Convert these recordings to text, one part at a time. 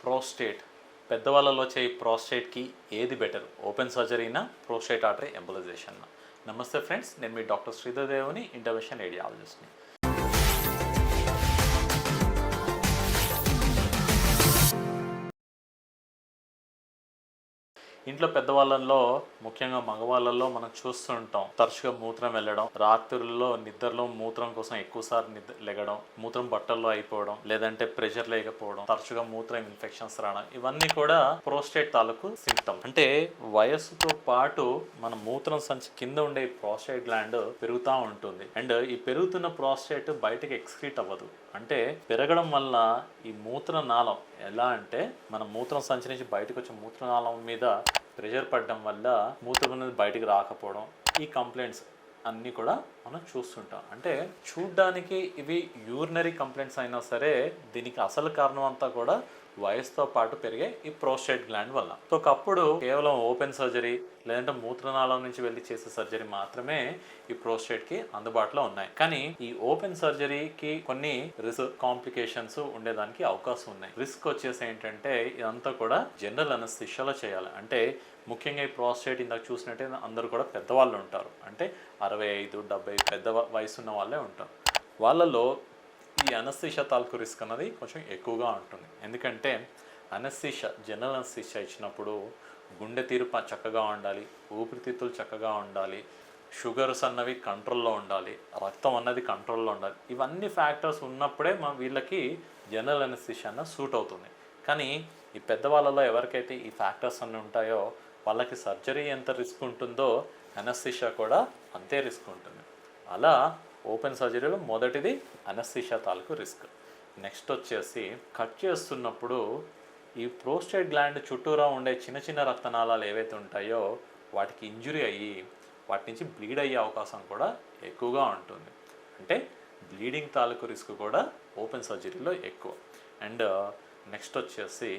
Prostate పెద్దవాళ్ళలో వచ్చే ఈ ప్రోస్టేట్కి ఏది బెటర్, ఓపెన్ సర్జరీనా, ప్రోస్టేట్ ఆర్టరీ ఎంబోలైజేషన్? నమస్తే ఫ్రెండ్స్, నేను మీ డాక్టర్ శ్రీధర్ దేవుని, ఇంటర్వెన్షన్ రేడియాలజిస్ట్ని. ఇంట్లో పెద్దవాళ్ళల్లో, ముఖ్యంగా మగవాళ్ళల్లో మనం చూస్తూ ఉంటాం, తరచుగా మూత్రం వెళ్ళడం, రాత్రుల్లో నిద్రలో మూత్రం కోసం ఎక్కువసార్లు లెగడం, మూత్రం బట్టల్లో అయిపోవడం, లేదంటే ప్రెషర్ లేకపోవడం, తరచుగా మూత్రం ఇన్ఫెక్షన్స్ రావడం, ఇవన్నీ కూడా ప్రోస్టేట్ తాలూకు సిమ్టమ్. అంటే వయస్సుతో పాటు మన మూత్రం సంచి కింద ఉండే ప్రోస్టేట్ గ్లాండ్ పెరుగుతూ ఉంటుంది. అండ్ ఈ పెరుగుతున్న ప్రోస్టేట్ బయటకు ఎక్స్క్రీట్ అవ్వదు. అంటే పెరగడం వల్ల ఈ మూత్రనాళం ఎలా అంటే, మన మూత్రం సంచి నుంచి బయటకు వచ్చే మూత్రనాళం మీద ప్రెషర్ పడడం వల్ల మూత్రం అనేది బయటికి రాకపోవడం, ఈ కంప్లైంట్స్ అన్నీ కూడా మనం చూస్తుంటాం. అంటే చూడ్డానికి ఇవి యూరినరీ కంప్లైంట్స్ అయినా సరే, దీనికి అసలు కారణం అంతా కూడా వయసుతో పాటు పెరిగే ఈ ప్రోస్టేట్ గ్లాండ్ వల్ల. సో ఒకప్పుడు కేవలం ఓపెన్ సర్జరీ లేదంటే మూత్రనాళం నుంచి వెళ్ళి చేసే సర్జరీ మాత్రమే ఈ ప్రోస్టేట్కి అందుబాటులో ఉన్నాయి. కానీ ఈ ఓపెన్ సర్జరీకి కొన్ని రిస్క్ కాంప్లికేషన్స్ ఉండేదానికి అవకాశం ఉన్నాయి. రిస్క్ వచ్చేసి ఏంటంటే, ఇదంతా కూడా జనరల్ అనస్థీషియాలో చేయాలి. అంటే ముఖ్యంగా ఈ ప్రోస్టేట్ ఇందాక చూసినట్టే అందరూ కూడా పెద్దవాళ్ళు ఉంటారు. అంటే 65, 70 పెద్ద వయసు ఉన్న వాళ్ళే ఉంటారు. వాళ్ళలో ఈ అనస్థీషియా తాలూకు రిస్క్ అన్నది కొంచెం ఎక్కువగా ఉంటుంది. ఎందుకంటే అనస్థీషియా, జనరల్ అనస్థీషియా ఇచ్చినప్పుడు గుండె తీరు చక్కగా ఉండాలి, ఊపిరితిత్తులు చక్కగా ఉండాలి, షుగర్స్ అన్నవి కంట్రోల్లో ఉండాలి, రక్తం అన్నది కంట్రోల్లో ఉండాలి. ఇవన్నీ ఫ్యాక్టర్స్ ఉన్నప్పుడే వీళ్ళకి జనరల్ అనస్థీషియా అన్న సూట్ అవుతుంది. కానీ ఈ పెద్దవాళ్ళలో ఎవరికైతే ఈ ఫ్యాక్టర్స్ అన్నీ ఉంటాయో వాళ్ళకి సర్జరీ ఎంత రిస్క్ ఉంటుందో అనస్థీషియా కూడా అంతే రిస్క్ ఉంటుంది. అలా ఓపెన్ సర్జరీలో మొదటిది అనస్థీషియా తాలూకు రిస్క్. నెక్స్ట్ వచ్చేసి కట్ చేస్తున్నప్పుడు ఈ ప్రోస్టేట్ గ్లాండ్ చుట్టూరా ఉండే చిన్న చిన్న రక్తనాళాలు ఏవైతే ఉంటాయో వాటికి ఇంజురీ అయ్యి వాటి నుంచి బ్లీడ్ అయ్యే అవకాశం కూడా ఎక్కువగా ఉంటుంది. అంటే బ్లీడింగ్ తాలూకు రిస్క్ కూడా ఓపెన్ సర్జరీలో ఎక్కువ. అండ్ నెక్స్ట్ వచ్చేసి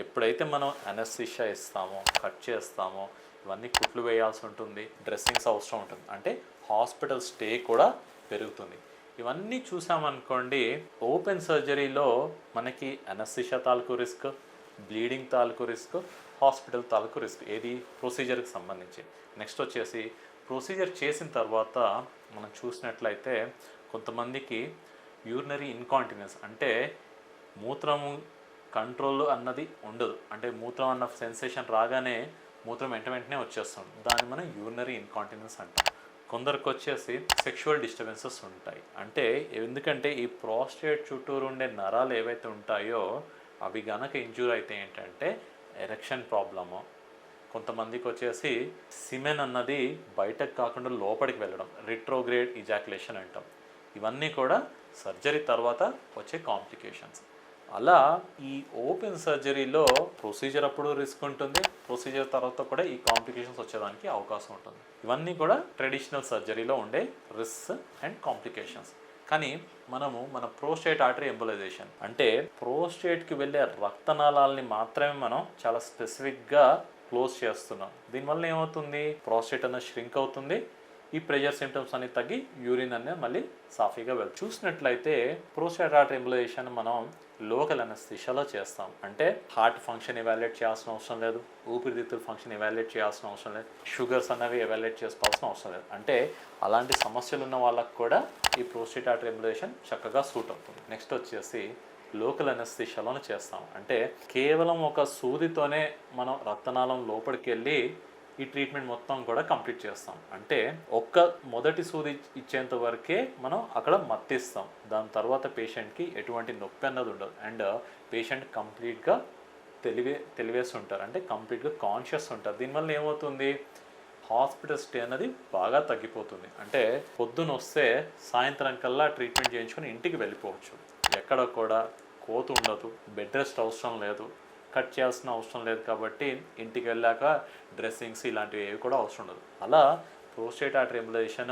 ఎప్పుడైతే మనం అనస్థీషియా ఇస్తామో, కట్ చేస్తామో, ఇవన్నీ కుట్లు వేయాల్సి ఉంటుంది, డ్రెస్సింగ్స్ అవసరం ఉంటుంది. అంటే హాస్పిటల్ స్టే కూడా పెరుగుతుంది. ఇవన్నీ చూసామనుకోండి, ఓపెన్ సర్జరీలో మనకి అనస్థీషియా తాలూకు రిస్క్, బ్లీడింగ్ తాలూకు రిస్క్, హాస్పిటల్ తాలూకు రిస్క్, ఏది ప్రొసీజర్కి సంబంధించి. నెక్స్ట్ వచ్చేసి ప్రొసీజర్ చేసిన తర్వాత మనం చూసినట్లయితే కొంతమందికి యూరినరీ ఇన్కాంటినెన్స్, అంటే మూత్రము కంట్రోల్ అన్నది ఉండదు. అంటే మూత్రం అన్న సెన్సేషన్ రాగానే మూత్రం వెంటనే వచ్చేస్తుంది. దాన్ని మనం యూరినరీ ఇన్కాంటినెన్స్ అంటాం. కొందరికి వచ్చేసి సెక్షువల్ డిస్టర్బెన్సెస్ ఉంటాయి. అంటే ఎందుకంటే ఈ ప్రోస్టేట్ చుట్టూరు ఉండే నరాలు ఏవైతే ఉంటాయో అవి గనక ఇంజూర్ అయితే ఏంటంటే ఎరెక్షన్ ప్రాబ్లము, కొంతమందికి వచ్చేసి సిమెన్ అన్నది బయటకు కాకుండా లోపలికి వెళ్ళడం, రిట్రోగ్రేడ్ ఇజాక్యులేషన్ అంటాం. ఇవన్నీ కూడా సర్జరీ తర్వాత వచ్చే కాంప్లికేషన్స్. అలా ఈ ఓపెన్ సర్జరీలో ప్రొసీజర్ అప్పుడు రిస్క్ ఉంటుంది, ప్రొసీజర్ తర్వాత కూడా ఈ కాంప్లికేషన్స్ వచ్చేదానికి అవకాశం ఉంటుంది. ఇవన్నీ కూడా ట్రెడిషనల్ సర్జరీలో ఉండే రిస్క్ అండ్ కాంప్లికేషన్స్. కానీ మన ప్రోస్టేట్ ఆర్టరీ ఎంబోలైజేషన్ అంటే ప్రోస్టేట్కి వెళ్ళే రక్తనాళాలని మాత్రమే మనం చాలా స్పెసిఫిక్గా క్లోజ్ చేస్తున్నాం. దీనివల్ల ఏమవుతుంది, ప్రోస్టేట్ అనేది ష్రింక్ అవుతుంది, ఈ ప్రెషర్ సిమ్టమ్స్ అనేది తగ్గి యూరిన్ అనేది మళ్ళీ సాఫీగా వెళ్తుంది. చూసినట్లయితే ప్రోస్టేట్ ఆర్టరీ ఎంబోలైజేషన్ మనం లోకల్ అనస్థీషియాలో చేస్తాం. అంటే హార్ట్ ఫంక్షన్ ఎవాల్యుయేట్ చేయాల్సిన అవసరం లేదు, ఊపిరితిత్తుల ఫంక్షన్ ఎవాల్యుయేట్ చేయాల్సిన అవసరం లేదు, షుగర్స్ అన్నవి ఎవాల్యుయేట్ చేసుకోవాల్సిన అవసరం లేదు. అంటే అలాంటి సమస్యలు ఉన్న వాళ్ళకు కూడా ఈ ప్రోస్టేట్ ఆర్టరీ ఎంబోలైజేషన్ చక్కగా సూట్ అవుతుంది. నెక్స్ట్ వచ్చేసి లోకల్ అనస్థీషియాలోనే చేస్తాం. అంటే కేవలం ఒక సూదితోనే మనం రక్తనాళం లోపలికి వెళ్ళి ఈ ట్రీట్మెంట్ మొత్తం కూడా కంప్లీట్ చేస్తాం. అంటే మొదటి సూది ఇచ్చేంత వరకే మనం అక్కడ మత్తిస్తాం. దాని తర్వాత పేషెంట్కి ఎటువంటి నొప్పి అన్నది ఉండదు. అండ్ పేషెంట్ కంప్లీట్గా తెలివేసి ఉంటారు. అంటే కంప్లీట్గా కాన్షియస్ ఉంటారు. దీనివల్ల ఏమవుతుంది, హాస్పిటల్ స్టే అనేది బాగా తగ్గిపోతుంది. అంటే పొద్దున వస్తే సాయంత్రం కల్లా ట్రీట్మెంట్ చేయించుకొని ఇంటికి వెళ్ళిపోవచ్చు. ఎక్కడ కూడా కోత ఉండదు, బెడ్ రెస్ట్ అవసరం లేదు, కట్ చేయాల్సిన అవసరం లేదు. కాబట్టి ఇంటికి వెళ్ళాక డ్రెస్సింగ్స్ ఇలాంటివి ఏవి కూడా అవసరం ఉండదు. అలా ప్రోస్టేట్ ఆర్టరీ ఎంబోలైజేషన్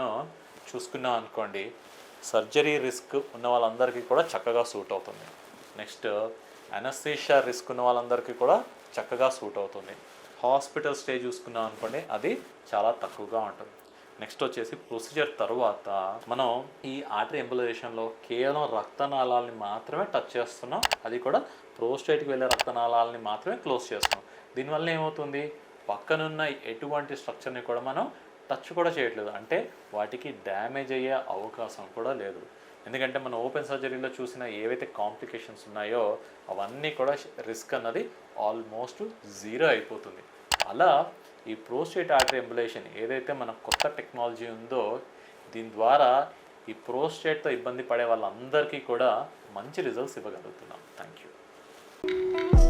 చూసుకున్నాం అనుకోండి, సర్జరీ రిస్క్ ఉన్న వాళ్ళందరికీ కూడా చక్కగా సూట్ అవుతుంది. నెక్స్ట్ అనస్థీషియా రిస్క్ ఉన్న వాళ్ళందరికీ కూడా చక్కగా సూట్ అవుతుంది. హాస్పిటల్ స్టే చూసుకున్నాం అనుకోండి, అది చాలా తక్కువగా ఉంటుంది. నెక్స్ట్ వచ్చేసి ప్రొసీజర్ తర్వాత మనం ఈ ఆర్టరీ ఎంబోలైజేషన్లో కేవలం రక్తనాళాలని మాత్రమే టచ్ చేస్తున్నాం, అది కూడా ప్రోస్టేట్కి వెళ్ళే రక్తనాళాలని మాత్రమే క్లోజ్ చేస్తున్నాం. దీనివల్ల ఏమవుతుంది, పక్కనున్న ఎటువంటి స్ట్రక్చర్ని కూడా మనం టచ్ కూడా చేయట్లేదు, అంటే వాటికి డ్యామేజ్ అయ్యే అవకాశం కూడా లేదు. ఎందుకంటే మనం ఓపెన్ సర్జరీలో చూసిన ఏవైతే కాంప్లికేషన్స్ ఉన్నాయో అవన్నీ కూడా రిస్క్ అన్నది ఆల్మోస్ట్ జీరో అయిపోతుంది. అలా ఈ ప్రోస్టేట్ ఆర్టరీ ఎంబోలైజేషన్ ఏదైతే మన కొత్త టెక్నాలజీ ఉందో దీని ద్వారా ఈ ప్రోస్టేట్తో ఇబ్బంది పడే వాళ్ళందరికీ కూడా మంచి రిజల్ట్స్ ఇవ్వగలుగుతున్నాం. Thank you.